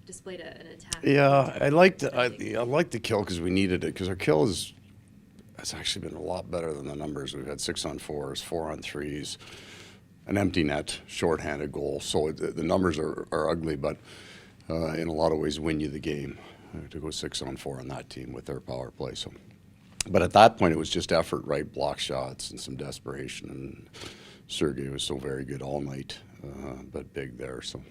displayed an attack. Yeah, I liked the kill because we needed it, because our kill has actually been a lot better than the numbers. We've had 6-on-4s, 4-on-3s, an empty net, shorthanded goal. So the numbers are ugly, but in a lot of ways win you the game to go 6-on-4 on that team with their power play. So, but at that point it was just effort, right? Block shots and some desperation. And Sergei was so very good all night, but big there. So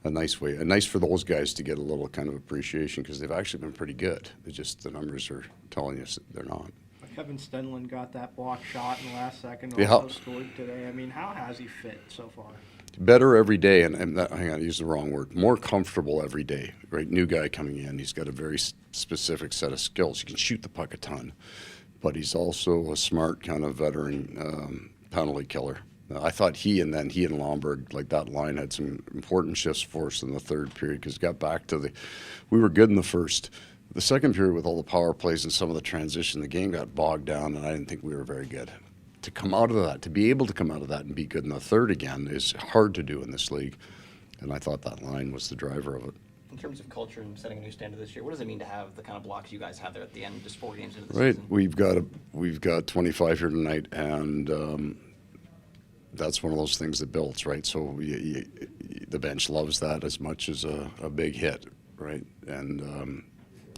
nice for those guys to get a little kind of appreciation, because they've actually been pretty good. The numbers are telling us they're not. Kevin Stenlund got that block shot in the last second. Yeah. Also scored today. I mean, how has he fit so far? Better every day, and that, hang on, I used the wrong word. More comfortable every day, right? New guy coming in. He's got a very specific set of skills. He can shoot the puck a ton, but he's also a smart kind of veteran penalty killer. I thought he and Lomberg, like that line, had some important shifts for us in the third period, because got back to we were good in the first. The second period, with all the power plays and some of the transition, the game got bogged down, and I didn't think we were very good. To come out of that, to be able to come out of that and be good in the third again is hard to do in this league, and I thought that line was the driver of it. In terms of culture and setting a new standard this year, what does it mean to have the kind of blocks you guys have there at the end, just 4 games into the season? We've got 25 here tonight, and that's one of those things that builds, right? So the bench loves that as much as a big hit, right? And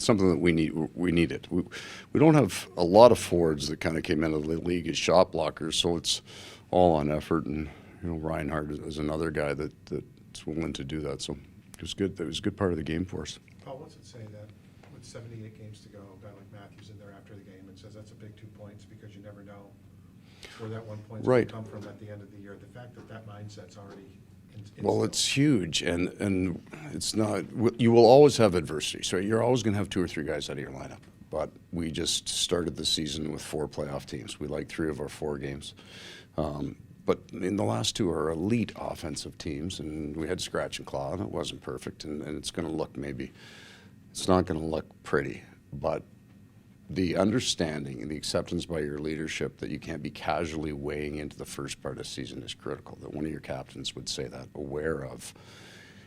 something that we need it. We don't have a lot of forwards that kind of came into the league as shot blockers, so it's all on effort. And Reinhart is another guy that's willing to do that. So it was good. It was a good part of the game for us. Paul, what's it say that with 78 games to go, a guy like Matthews in there after the game and says that's a big 2 points, because you never know where that 1 point's going to come from at the end of the year. The fact that mindset's already well, it's huge, and it's not. You will always have adversity, so you're always going to have 2 or 3 guys out of your lineup. But we just started the season with 4 playoff teams. We like 3 of our 4 games, but in the last 2 are elite offensive teams, and we had scratch and claw, and it wasn't perfect, and it's going to look it's not going to look pretty, but the understanding and the acceptance by your leadership that you can't be casually weighing into the first part of the season is critical. That one of your captains would say that, aware of.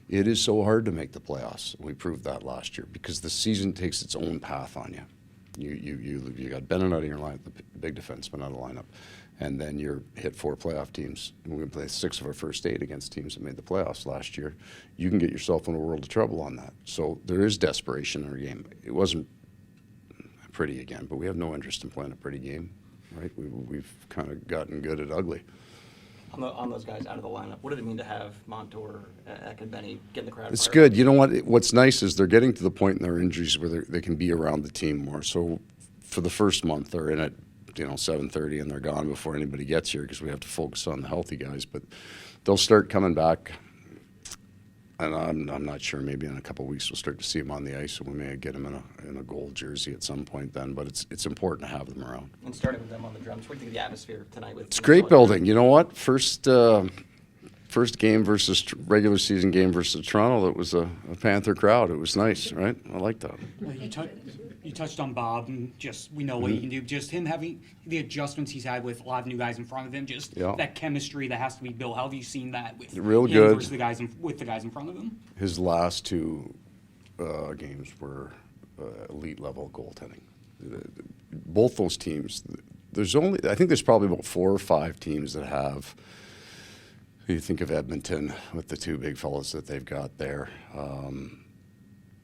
It is so hard to make the playoffs. We proved that last year, because the season takes its own path on you. You got Bennett out of your lineup, the big defenseman out of lineup, and then you're hit 4 playoff teams. We're going to play 6 of our first 8 against teams that made the playoffs last year. You can get yourself in a world of trouble on that. So there is desperation in our game. It wasn't pretty again, but we have no interest in playing a pretty game, right? We've kind of gotten good at ugly. On those guys out of the lineup, what did it mean to have Montour, Ek, and Benny get in the crowd? It's good. You know what? What's nice is they're getting to the point in their injuries where they can be around the team more. So for the first month, they're in at 7:30, and they're gone before anybody gets here, because we have to focus on the healthy guys. But they'll start coming back. And I'm not sure. Maybe in a couple of weeks we'll start to see him on the ice, and we may get him in a gold jersey at some point then. But it's important to have them around. And starting with them on the drums, what do you think of the atmosphere tonight? It's great building. You know what? First game versus regular season game versus Toronto, it was a Panther crowd. It was nice, right? I like that. You touched on Bob, and just we know what he can do. Just him having the adjustments he's had with a lot of new guys in front of him, just that chemistry that has to be built. How have you seen that with real him good versus the guys in front of him? His last 2 games were elite level goaltending. Both those teams. I think there's probably about 4 or 5 teams that have. You think of Edmonton with the 2 big fellas that they've got there.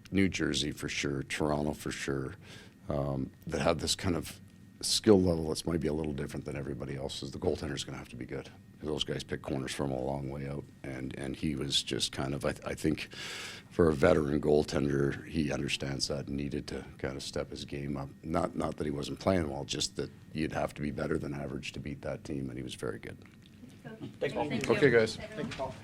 New Jersey for sure, Toronto for sure, that have this kind of skill level that's might be a little different than everybody else's. The goaltender's going to have to be good. Those guys pick corners from a long way out, and he was just kind of, I think, for a veteran goaltender, he understands that and needed to kind of step his game up. Not that he wasn't playing well, just that you'd have to be better than average to beat that team, and he was very good. Thanks, Paul. Okay, guys. Thank you, Paul.